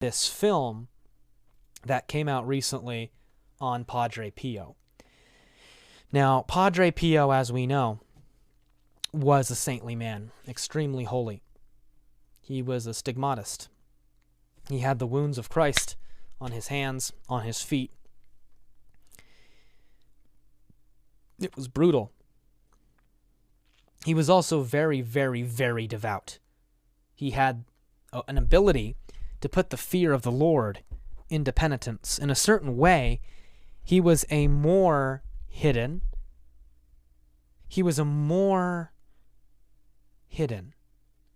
this film that came out recently on Padre Pio. Now, Padre Pio, as we know, was a saintly man, extremely holy. He was a stigmatist. He had the wounds of Christ on his hands, on his feet. It was brutal. He was also very, very, very devout. He had an ability to put the fear of the Lord into penitence. In a certain way, he was a more hidden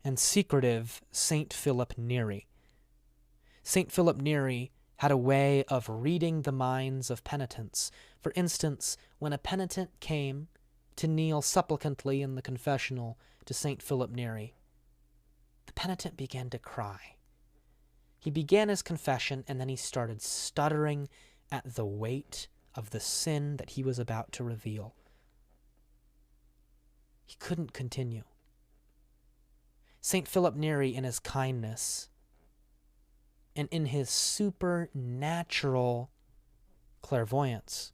and secretive Saint Philip Neri. Saint Philip Neri had a way of reading the minds of penitents. For instance, when a penitent came to kneel supplicantly in the confessional to Saint Philip Neri, the penitent began to cry. He began his confession, and then he started stuttering at the weight of the sin that he was about to reveal. He couldn't continue. Saint Philip Neri, in his kindness and in his supernatural clairvoyance,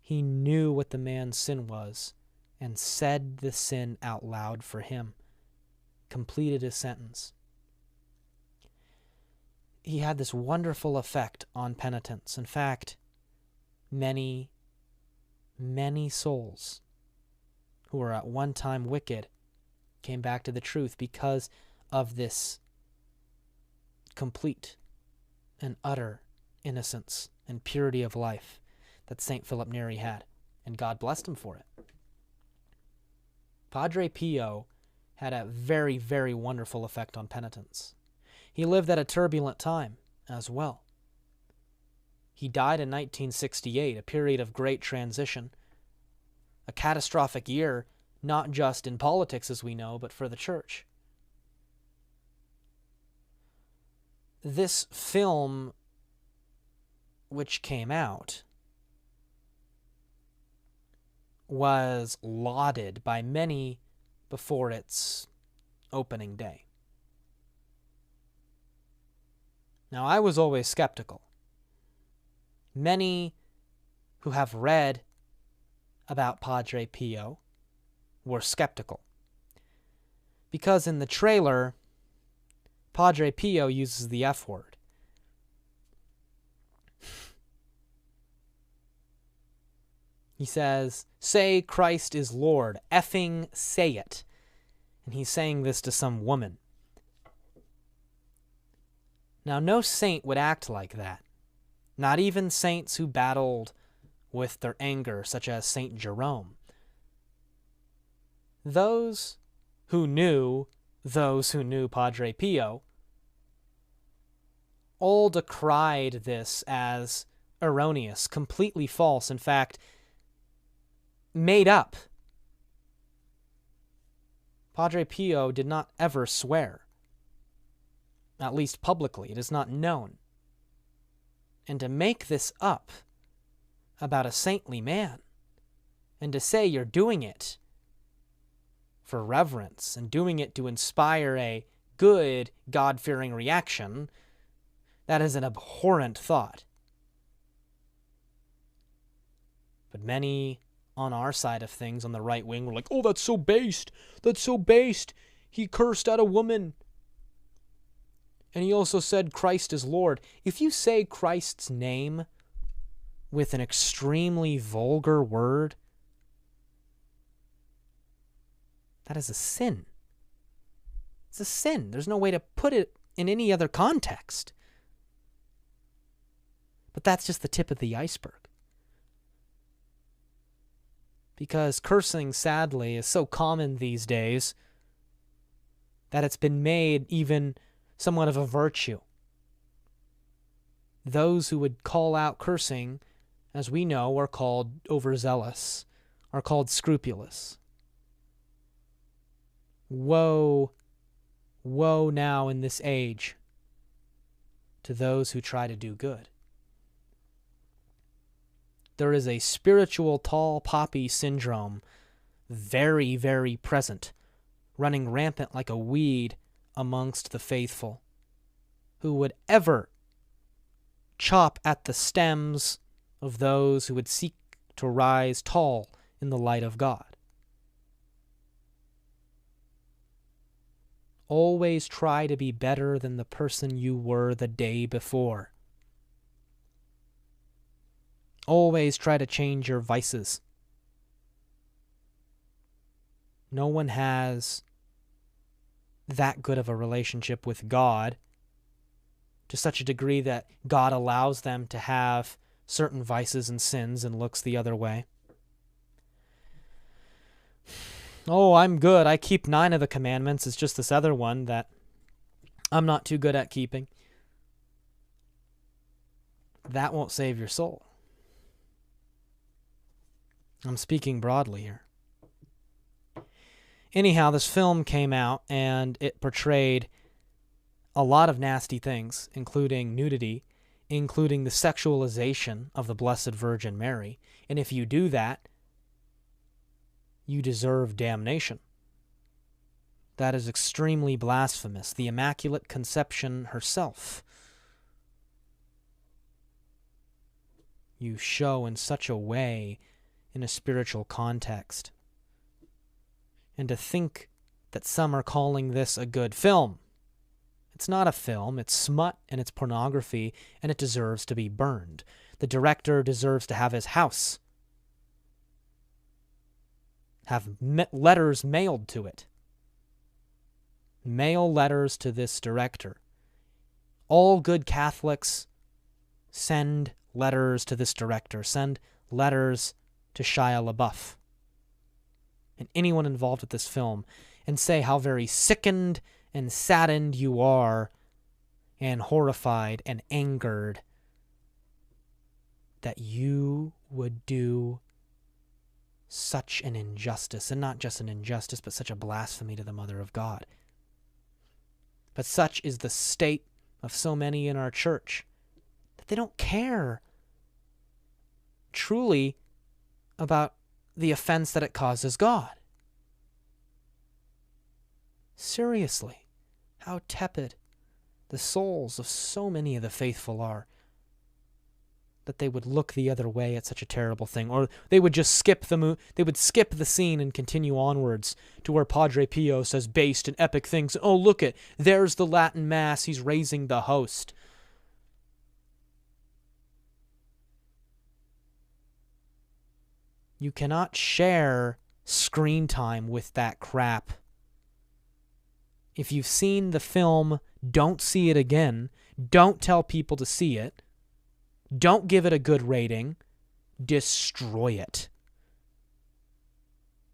he knew what the man's sin was and said the sin out loud for him, completed his sentence. He had this wonderful effect on penitents. In fact, many, many souls who were at one time wicked came back to the truth because of this complete and utter innocence and purity of life that St. Philip Neri had, and God blessed him for it. Padre Pio had a very, very wonderful effect on penitents. He lived at a turbulent time as well. He died in 1968, a period of great transition, a catastrophic year, not just in politics as we know, but for the church. This film, which came out, was lauded by many before its opening day. Now, I was always skeptical. Many who have read about Padre Pio were skeptical, because in the trailer, Padre Pio uses the F word. He says, "Say Christ is Lord, effing say it." And he's saying this to some woman. Now, no saint would act like that. Not even saints who battled with their anger, such as Saint Jerome. Those who knew Padre Pio all decried this as erroneous, completely false, in fact, made up. Padre Pio did not ever swear, at least publicly. It is not known. And to make this up about a saintly man, and to say you're doing it for reverence and doing it to inspire a good, God-fearing reaction, that is an abhorrent thought. But many on our side of things, on the right wing, were like, "Oh, that's so based. That's so based. He cursed at a woman. And he also said Christ is Lord." If you say Christ's name with an extremely vulgar word, that is a sin. It's a sin. There's no way to put it in any other context. But that's just the tip of the iceberg. Because cursing, sadly, is so common these days that it's been made even somewhat of a virtue. Those who would call out cursing, as we know, are called overzealous, are called scrupulous. Woe, woe now in this age to those who try to do good. There is a spiritual tall poppy syndrome very, very present, running rampant like a weed amongst the faithful. who would ever chop at the stems of those who would seek to rise tall in the light of God. Always try to be better than the person you were the day before. Always try to change your vices. No one has that good of a relationship with God to such a degree that God allows them to have certain vices and sins and looks the other way. Oh, I'm good. I keep 9 of the commandments. It's just this other one that I'm not too good at keeping. That won't save your soul. I'm speaking broadly here. Anyhow, this film came out and it portrayed a lot of nasty things, including nudity, including the sexualization of the Blessed Virgin Mary. And if you do that, you deserve damnation. That is extremely blasphemous. The Immaculate Conception herself, you show in such a way in a spiritual context. And to think that some are calling this a good film. It's not a film, it's smut and it's pornography, and it deserves to be burned. The director deserves to have his house have letters mailed to it. Mail letters to this director. All good Catholics send letters to this director. Send letters to Shia LaBeouf and anyone involved with this film, and say how very sickened and saddened you are and horrified and angered that you would do such an injustice, and not just an injustice, but such a blasphemy to the Mother of God. But such is the state of so many in our church that they don't care truly about the offense that it causes God. Seriously, how tepid the souls of so many of the faithful are, that they would look the other way at such a terrible thing, or they would just skip the scene and continue onwards to where Padre Pio says based and epic things. Oh, look it, there's the Latin Mass, he's raising the host. You cannot share screen time with that crap. If you've seen the film, don't see it again. Don't tell people to see it. Don't give it a good rating. Destroy it.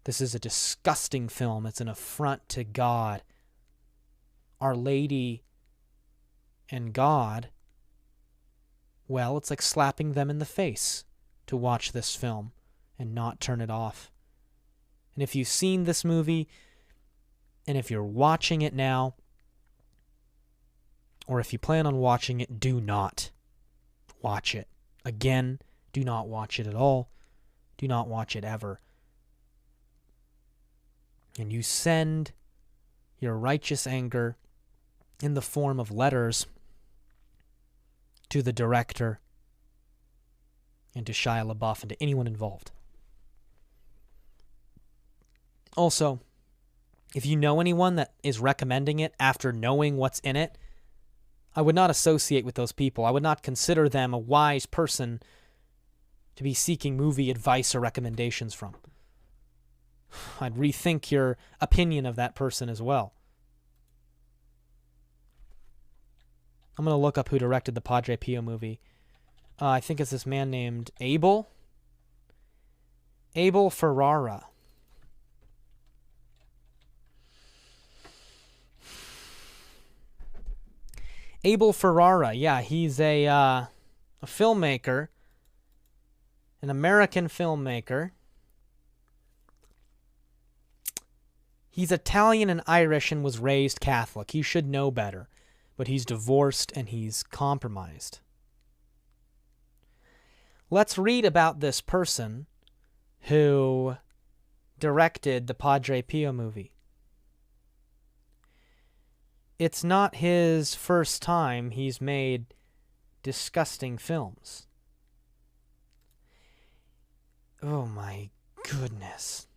This is a disgusting film. It's an affront to God, Our Lady, and God. Well, it's like slapping them in the face to watch this film and not turn it off. And if you've seen this movie, and if you're watching it now, or if you plan on watching it, do not watch it. Again, do not watch it at all. Do not watch it ever. And you send your righteous anger in the form of letters to the director and to Shia LaBeouf and to anyone involved. Also, if you know anyone that is recommending it after knowing what's in it, I would not associate with those people. I would not consider them a wise person to be seeking movie advice or recommendations from. I'd rethink your opinion of that person as well. I'm going to look up who directed the Padre Pio movie. I think it's this man named Abel Ferrara. Abel Ferrara, yeah, he's a filmmaker, an American filmmaker. He's Italian and Irish and was raised Catholic. He should know better, but he's divorced and he's compromised. Let's read about this person who directed the Padre Pio movie. it's not his first time he's made disgusting films. Oh my goodness.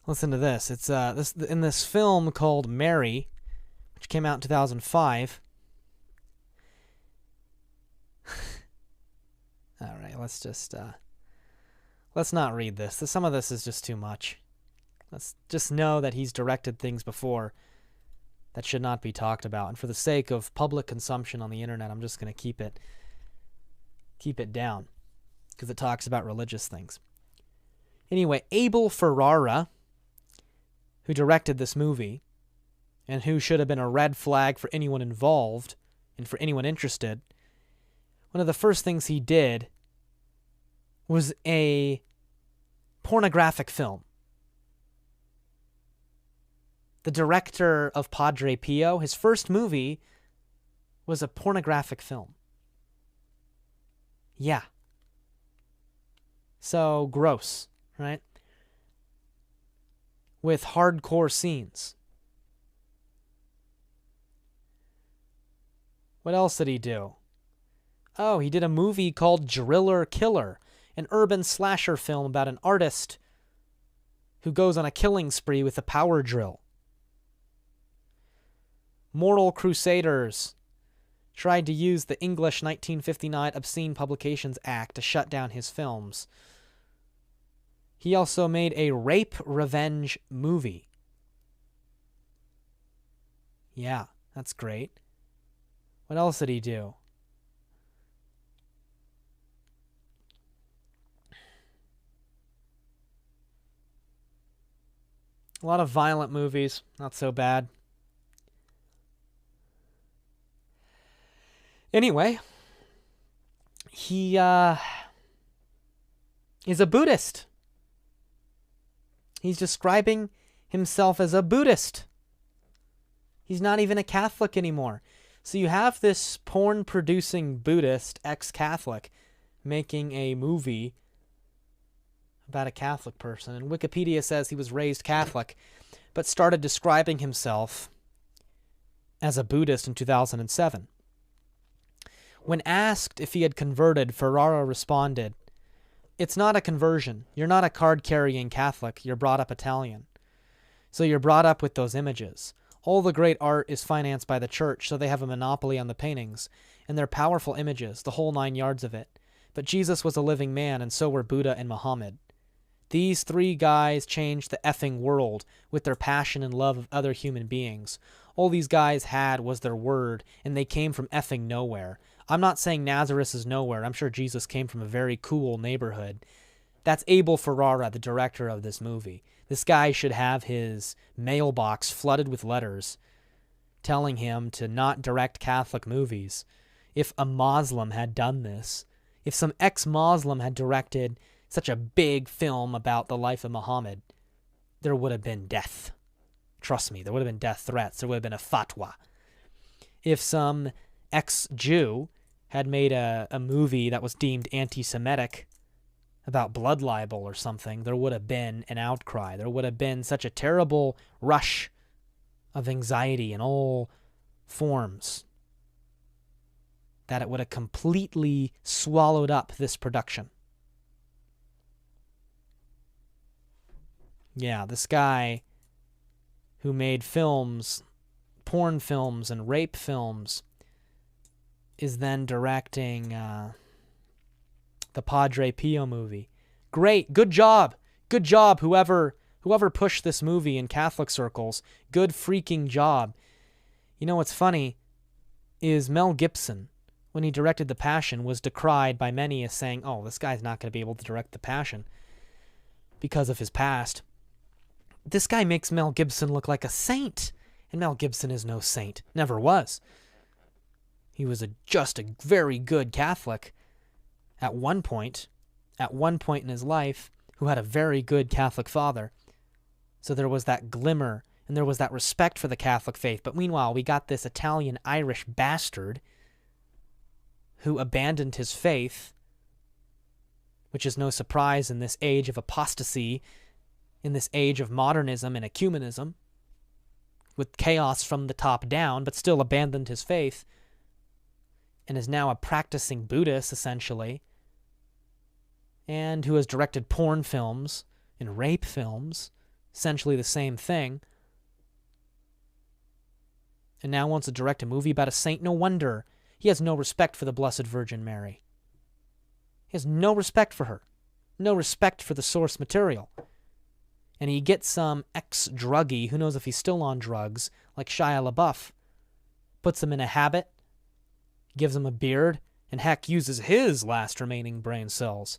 Listen to this. It's in this film called Mary, which came out in 2005. All right, let's not read this. Some of this is just too much. Let's just know that he's directed things before that should not be talked about. And for the sake of public consumption on the internet, I'm just going to keep it down because it talks about religious things. Anyway, Abel Ferrara, who directed this movie and who should have been a red flag for anyone involved and for anyone interested, one of the first things he did was a pornographic film. The director of Padre Pio, his first movie was a pornographic film. Yeah. So gross, right? With hardcore scenes. What else did he do? Oh, he did a movie called Driller Killer, an urban slasher film about an artist who goes on a killing spree with a power drill. Mortal Crusaders tried to use the English 1959 Obscene Publications Act to shut down his films. He also made a rape revenge movie. Yeah, that's great. What else did he do? A lot of violent movies, not so bad. Anyway, he is a Buddhist. He's describing himself as a Buddhist. He's not even a Catholic anymore. So you have this porn-producing Buddhist, ex-Catholic, making a movie about a Catholic person. And Wikipedia says he was raised Catholic, but started describing himself as a Buddhist in 2007. When asked if he had converted, Ferrara responded, "It's not a conversion. You're not a card-carrying Catholic. You're brought up Italian. So you're brought up with those images. All the great art is financed by the church, so they have a monopoly on the paintings. And they're powerful images, the whole 9 yards of it. But Jesus was a living man, and so were Buddha and Muhammad. These three guys changed the effing world with their passion and love of other human beings. All these guys had was their word, and they came from effing nowhere. I'm not saying Nazareth is nowhere. I'm sure Jesus came from a very cool neighborhood." That's Abel Ferrara, the director of this movie. This guy should have his mailbox flooded with letters telling him to not direct Catholic movies. If a Muslim had done this, if some ex-Muslim had directed such a big film about the life of Muhammad, there would have been death. Trust me, there would have been death threats. There would have been a fatwa. If some ex-Jew had made a movie that was deemed anti-Semitic about blood libel or something, there would have been an outcry. There would have been such a terrible rush of anxiety in all forms that it would have completely swallowed up this production. Yeah, this guy who made films, porn films and rape films, is then directing the Padre Pio movie. Great, good job, whoever pushed this movie in Catholic circles. Good freaking job. You know what's funny is Mel Gibson, when he directed The Passion, was decried by many as saying, "Oh, this guy's not going to be able to direct The Passion because of his past." This guy makes Mel Gibson look like a saint, and Mel Gibson is no saint. Never was. He was just a very good Catholic at one point in his life, who had a very good Catholic father. So there was that glimmer, and there was that respect for the Catholic faith. But meanwhile, we got this Italian-Irish bastard who abandoned his faith which is no surprise in this age of apostasy, in this age of modernism and ecumenism, with chaos from the top down, but still abandoned his faith, and is now a practicing Buddhist, essentially, and who has directed porn films and rape films, essentially the same thing, and now wants to direct a movie about a saint. No wonder he has no respect for the Blessed Virgin Mary. He has no respect for her, no respect for the source material. And he gets some ex-druggie, who knows if he's still on drugs, like Shia LaBeouf, puts him in a habit, gives him a beard, and heck, uses his last remaining brain cells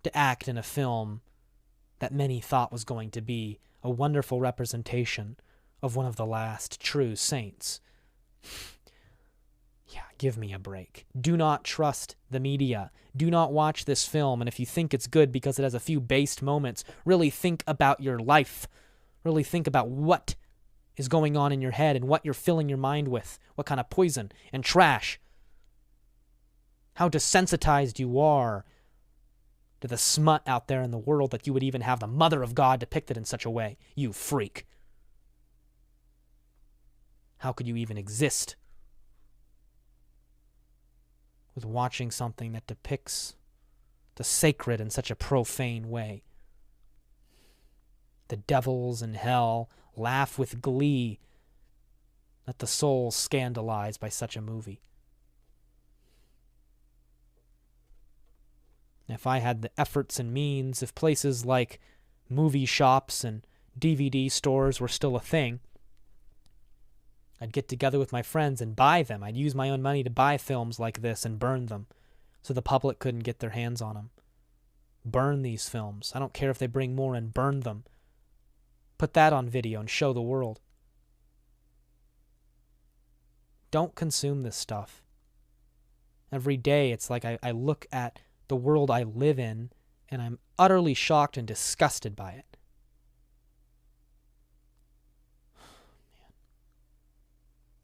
to act in a film that many thought was going to be a wonderful representation of one of the last true saints. Yeah, give me a break. Do not trust the media. Do not watch this film, and if you think it's good because it has a few based moments, really think about your life. Really think about what is going on in your head and what you're filling your mind with, what kind of poison and trash. How desensitized you are to the smut out there in the world that you would even have the Mother of God depicted in such a way. You freak. How could you even exist with watching something that depicts the sacred in such a profane way? The devils in hell laugh with glee at the soul scandalized by such a movie. If I had the efforts and means, if places like movie shops and DVD stores were still a thing, I'd get together with my friends and buy them. I'd use my own money to buy films like this and burn them so the public couldn't get their hands on them. Burn these films. I don't care if they bring more in, burn them. Put that on video and show the world. Don't consume this stuff. Every day it's like I look at the world I live in and I'm utterly shocked and disgusted by it.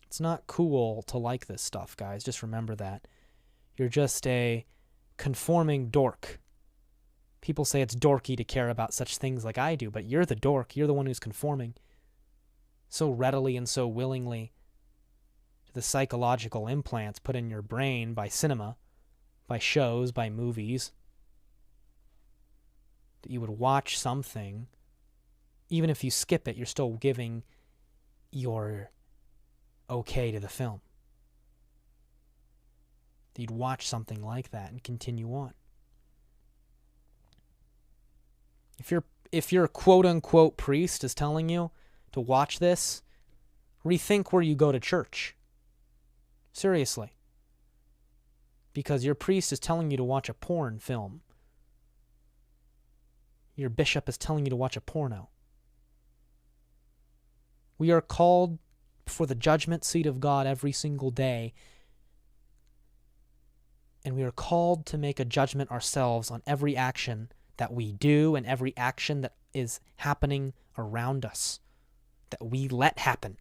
It's not cool to like this stuff, guys. Just remember that. You're just a conforming dork. People say it's dorky to care about such things like I do, but you're the dork. You're the one who's conforming so readily and so willingly to the psychological implants put in your brain by cinema, by shows, by movies, that you would watch something. Even if you skip it, you're still giving your okay to the film. That you'd watch something like that and continue on. If your quote-unquote priest is telling you to watch this, rethink where you go to church. Seriously. Because your priest is telling you to watch a porn film. Your bishop is telling you to watch a porno. We are called before the judgment seat of God every single day, and we are called to make a judgment ourselves on every action that we do and every action that is happening around us, that we let happen,